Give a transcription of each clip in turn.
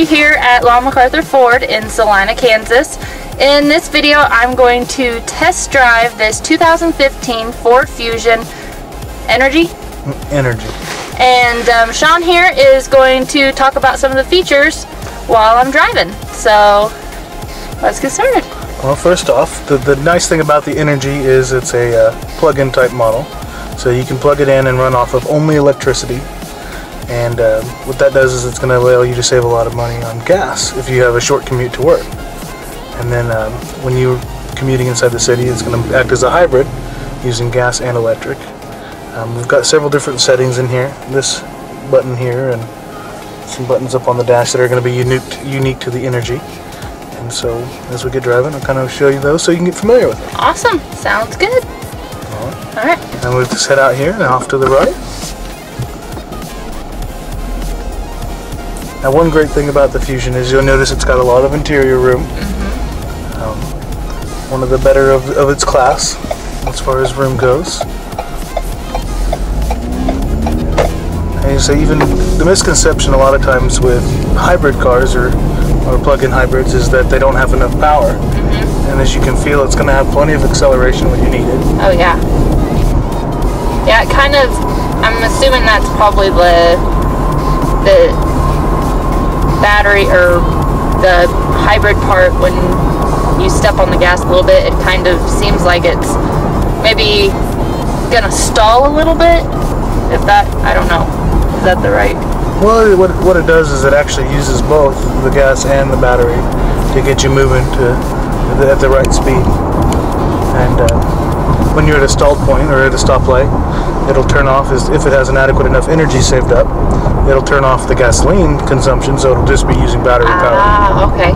Audrey here at McArthur Ford in Salina, Kansas. In this video, I'm going to test drive this 2015 Ford Fusion Energi. And Sean here is going to talk about some of the features while I'm driving. So let's get started. Well, first off, the nice thing about the Energi is it's a plug-in type model. So you can plug it in and run off of only electricity. And what that does is it's going to allow you to save a lot of money on gas if you have a short commute to work. And then when you're commuting inside the city, it's going to act as a hybrid using gas and electric. We've got several different settings in here. This button here and some buttons up on the dash that are going to be unique to the Energi. And so as we get driving, I'll kind of show you those so you can get familiar with them. Awesome. Sounds good. All right. And we'll just head out here and off to the right. Now, one great thing about the Fusion is you'll notice it's got a lot of interior room. One of the better of its class as far as room goes. And so even the misconception a lot of times with hybrid cars or plug-in hybrids is that they don't have enough power. And as you can feel, it's going to have plenty of acceleration when you need it. Oh yeah. Yeah, it kind of, I'm assuming that's probably the battery or the hybrid part. When you step on the gas a little bit, it kind of seems like it's maybe gonna stall a little bit. If that, I don't know, is that the right? Well, what it does is it actually uses both the gas and the battery to get you moving at the right speed. And when you're at a stalled point or at a stoplight, it'll turn off if it has an adequate enough energy saved up. It'll turn off the gasoline consumption, so it'll just be using battery power. Ah, okay.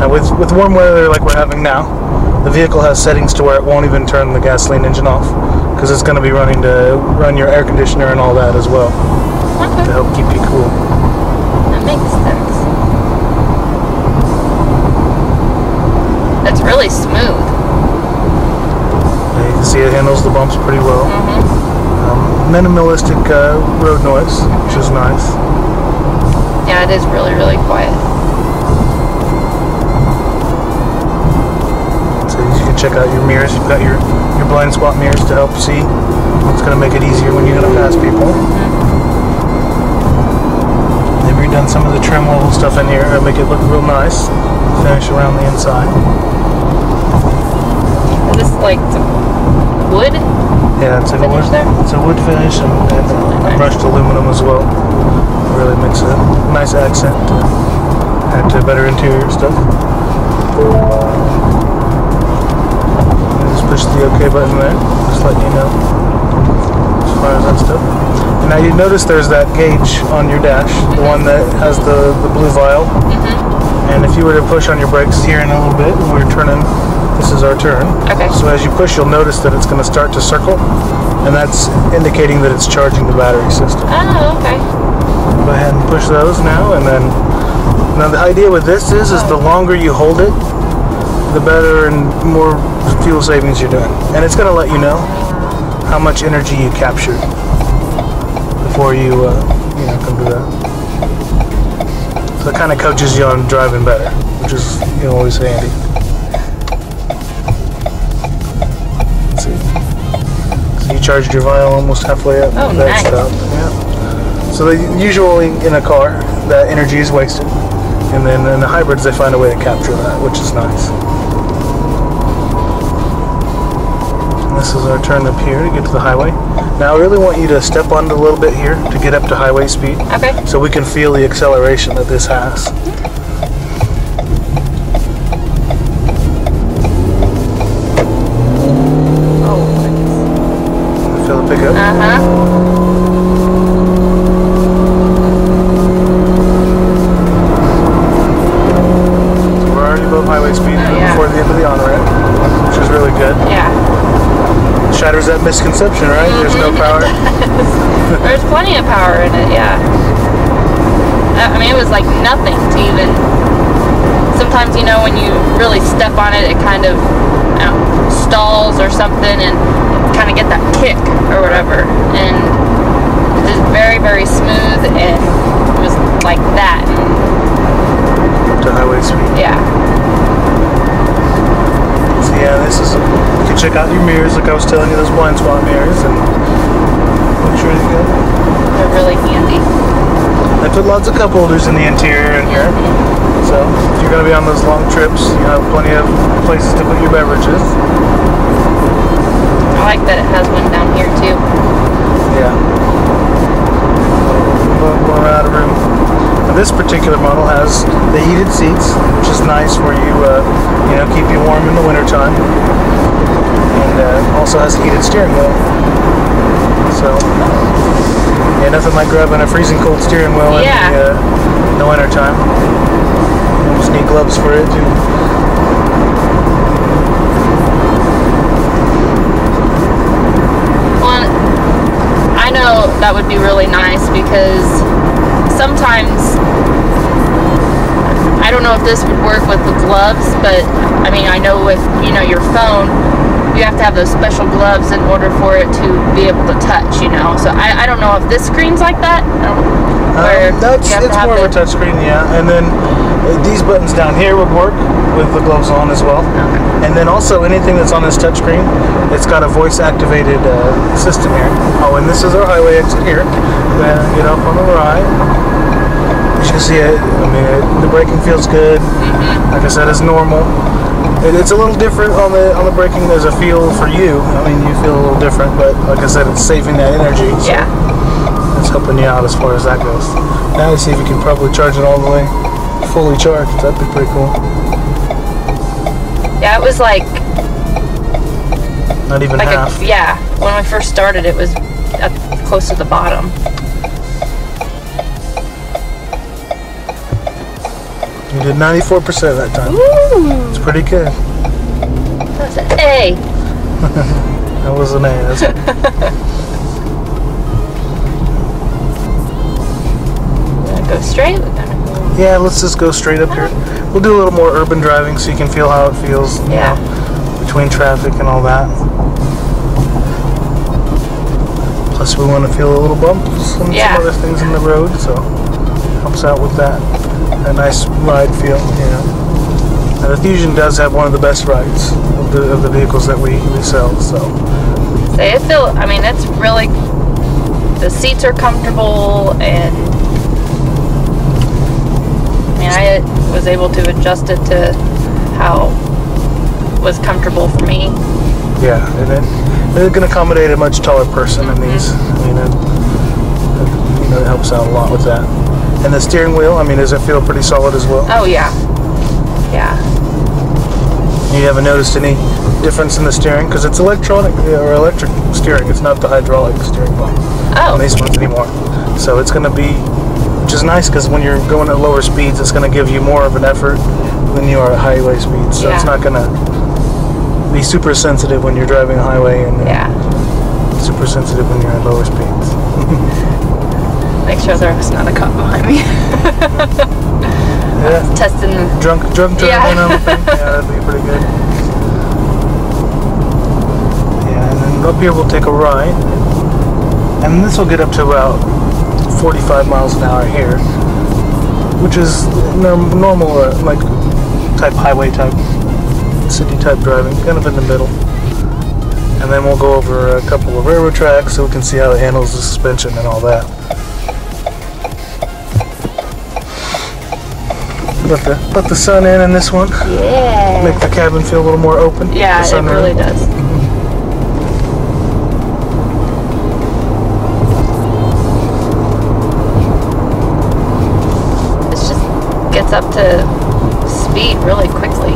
Now with warm weather like we're having now, the vehicle has settings to where it won't even turn the gasoline engine off, because it's going to be running to run your air conditioner and all that as well, to help keep you cool. That makes sense. That's really smooth. You can see it handles the bumps pretty well. Minimalistic road noise, which is nice. Yeah, it is really, really quiet. So you can check out your mirrors. You've got your blind spot mirrors to help see. It's going to make it easier when you're going to pass people. They've redone some of the trim level stuff in here to make it look real nice. Finish around the inside. Is this like some wood? Yeah, it's a wood finish and really brushed aluminum as well. Really makes a nice accent to add to better interior stuff. Just push the OK button there, just letting you know as far as that stuff. And now you notice there's that gauge on your dash, the one that has the blue vial. And if you were to push on your brakes here in a little bit, we're turning. This is our turn. Okay. So as you push, you'll notice that it's going to start to circle, and that's indicating that it's charging the battery system. Oh, okay. Go ahead and push those now, and then now the idea with this is the longer you hold it, the better and more fuel savings you're doing, and it's going to let you know how much energy you captured before you can do that. So it kind of coaches you on driving better, which is always handy. You charged your vial almost halfway up. Oh, nice. Yeah. So usually in a car, that energy is wasted. And then in the hybrids, they find a way to capture that, which is nice. And this is our turn up here to get to the highway. Now I really want you to step on it a little bit here to get up to highway speed. Okay. So we can feel the acceleration that this has. Pickup. So we're already above highway speed before the end of the on-ramp, which is really good. Yeah. Shatters that misconception, right? There's no power. There's plenty of power in it, yeah. I mean, it was like nothing to even. Sometimes, when you really step on it, it kind of stalls or something, and kind of get that kick or whatever, and it's just very, very smooth, and it was like that. check out your mirrors, like I was telling you, those blind spot mirrors, and make sure you go. They're really handy. They put lots of cup holders in the interior in here, so if you're going to be on those long trips, you have plenty of places to put your beverages. I like that it has one down here too. Yeah. We're out of room. Now, this particular model has the heated seats, which is nice for you, keep you warm in the wintertime. And also has a heated steering wheel. So, yeah, nothing like grabbing a freezing cold steering wheel in the wintertime. You almost need gloves for it too. Well, I know that would be really nice because sometimes, I don't know if this would work with the gloves, but I mean, I know with, your phone, you have to have those special gloves in order for it to be able to touch, So I don't know if this screen's like that. It's more of a touch screen, yeah. And then these buttons down here would work with the gloves on as well. Okay. And then also anything that's on this touch screen, it's got a voice-activated system here. Oh, and this is our highway exit here. We're gonna get up on the right. As you can see, the braking feels good. Like I said, it's normal. It's a little different on the braking. There's a feel for you. I mean, you feel a little different, but like I said, it's saving that energy. So it's helping you out as far as that goes. Now let's see if you can probably charge it all the way, fully charged. That'd be pretty cool. Yeah, it was like not even half. When we first started, it was close to the bottom. You did 94% that time. Ooh. It's pretty good. That's an A. That was an A. That's it. We're gonna go straight. We're gonna go. Yeah, let's just go straight up here. We'll do a little more urban driving so you can feel how it feels. Between traffic and all that. Plus, we want to feel a little bumps and some other things in the road, so helps out with that. A nice ride feel, And the Fusion does have one of the best rides of the vehicles that we sell, so. It's really, the seats are comfortable, and I was able to adjust it to how it was comfortable for me. Yeah, and it can accommodate a much taller person in these. It helps out a lot with that. And the steering wheel, does it feel pretty solid as well? Oh, yeah. Yeah. You haven't noticed any difference in the steering? Because it's electronic, or electric steering. It's not the hydraulic steering wheel on these ones anymore. So it's going to be, which is nice because when you're going at lower speeds, it's going to give you more of an effort than you are at highway speeds. So it's not going to be super sensitive when you're driving a highway and super sensitive when you're at lower speeds. Make sure there's not a cop behind me. Testing the drunk driving on the thing. Yeah, that'd be pretty good. Yeah, and then up here we'll take a right, and this will get up to about 45 miles an hour here, which is normal type highway type, city type driving, kind of in the middle. And then we'll go over a couple of railroad tracks so we can see how it handles the suspension and all that. Let the sun in this one. Yeah. Make the cabin feel a little more open. Yeah, it really does. It just gets up to speed really quickly.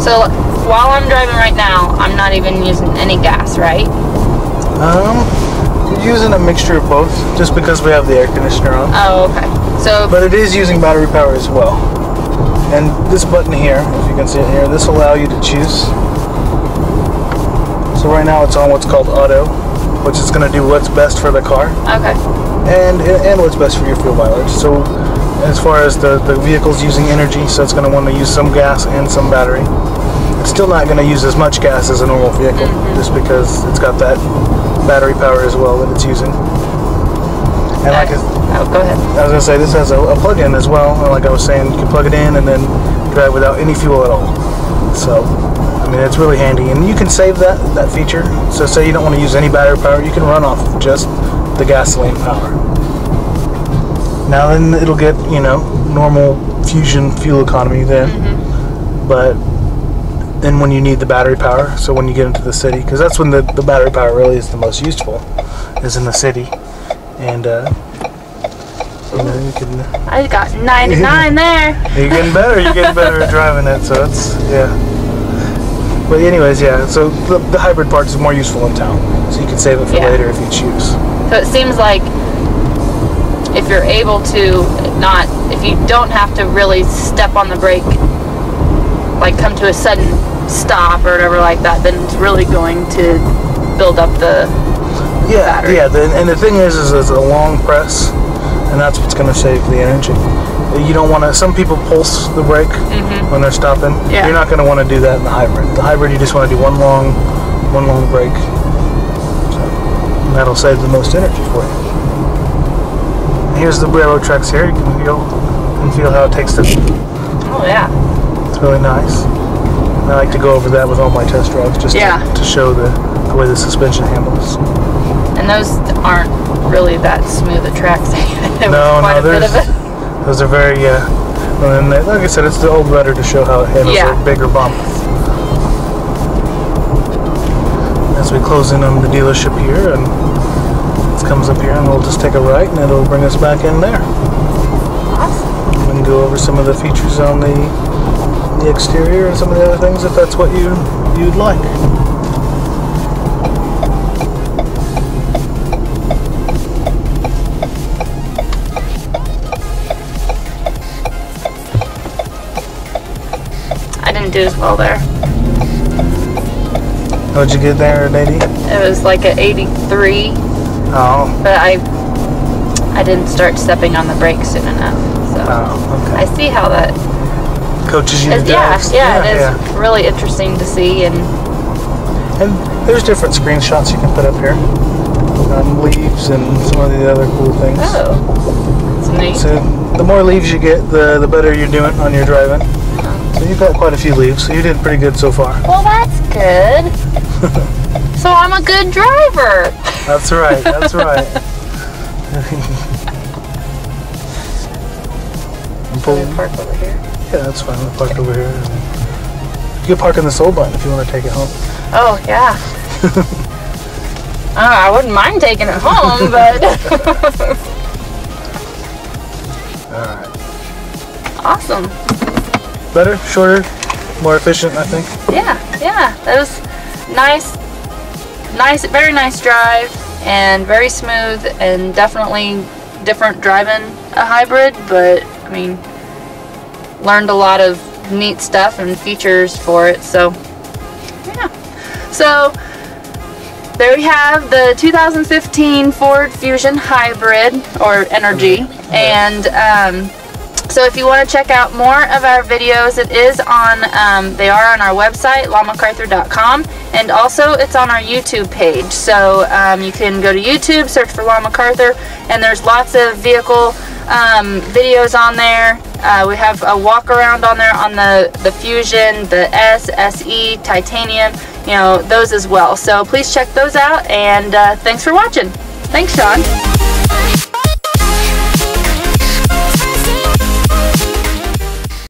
So while I'm driving right now, I'm not even using any gas, right? Using a mixture of both, just because we have the air conditioner on. Oh, okay. But it is using battery power as well. And this button here, if you can see it here, this will allow you to choose. So right now it's on what's called auto, which is going to do what's best for the car. Okay. And what's best for your fuel mileage. So as far as the vehicle's using energy, so it's going to want to use some gas and some battery. It's still not going to use as much gas as a normal vehicle, just because it's got that battery power as well that it's using. And like go ahead. I was gonna say, this has a plug-in as well. And like I was saying, you can plug it in and then drive without any fuel at all. So, I mean, it's really handy. And you can save that feature. So say you don't want to use any battery power, you can run off of just the gasoline power. Now then it'll get, you know, normal Fusion fuel economy then. But then when you need the battery power, so when you get into the city, because that's when the battery power really is the most useful, is in the city. And you know, you can, I got 99 there. You're getting better at driving it, so it's, yeah. But anyways, yeah, so the hybrid part is more useful in town, so you can save it for later if you choose. So it seems like if you're able to if you don't have to really step on the brake, like come to a sudden stop or whatever like that, then it's really going to build up the battery. Yeah, and the thing is it's a long press, and that's what's going to save the energy. You don't want to, some people pulse the brake when they're stopping. You're not going to want to do that in the hybrid. The hybrid, you just want to do one long brake. So, and that'll save the most energy for you. Here's the railroad tracks here. You can feel how it takes the... Oh yeah. It's really nice. I like to go over that with all my test drives just to show the way the suspension handles. And those aren't really that smooth a tracks. No, those are very, well, and like I said, it's the old rudder to show how it handles a bigger bump. As we close in on the dealership here, and it comes up here, and we'll just take a right, and it'll bring us back in there. Awesome. And go over some of the features on the exterior and some of the other things if that's what you'd like. I didn't do as well there. What'd you get there at 80? It was like an 83. Oh. But I didn't start stepping on the brake soon enough. So okay. I see how that coaches you to it is really interesting to see. And there's different screenshots you can put up here. Leaves and some of the other cool things. Oh, that's neat. So the more leaves you get, the better you're doing on your driving. So you've got quite a few leaves, so you did pretty good so far. Well, that's good. So I'm a good driver. That's right, that's right. Can we park over here? Yeah, that's fine. We'll park over here. You can park in the soul button if you want to take it home. Oh, yeah. I wouldn't mind taking it home, but... Alright. Awesome. Better, shorter, more efficient, I think. Yeah. That was nice, very nice drive, and very smooth, and definitely different driving a hybrid, but, I mean, learned a lot of neat stuff and features for it, so, yeah. So, there we have the 2015 Ford Fusion Hybrid, or Energi, and, so if you want to check out more of our videos, it is on, they are on our website, lawmcarthur.com, and also it's on our YouTube page. So you can go to YouTube, search for Law McArthur, and there's lots of vehicle videos on there. We have a walk around on there on the Fusion, the SE, Titanium, you know, those as well. So please check those out, and thanks for watching. Thanks, Sean.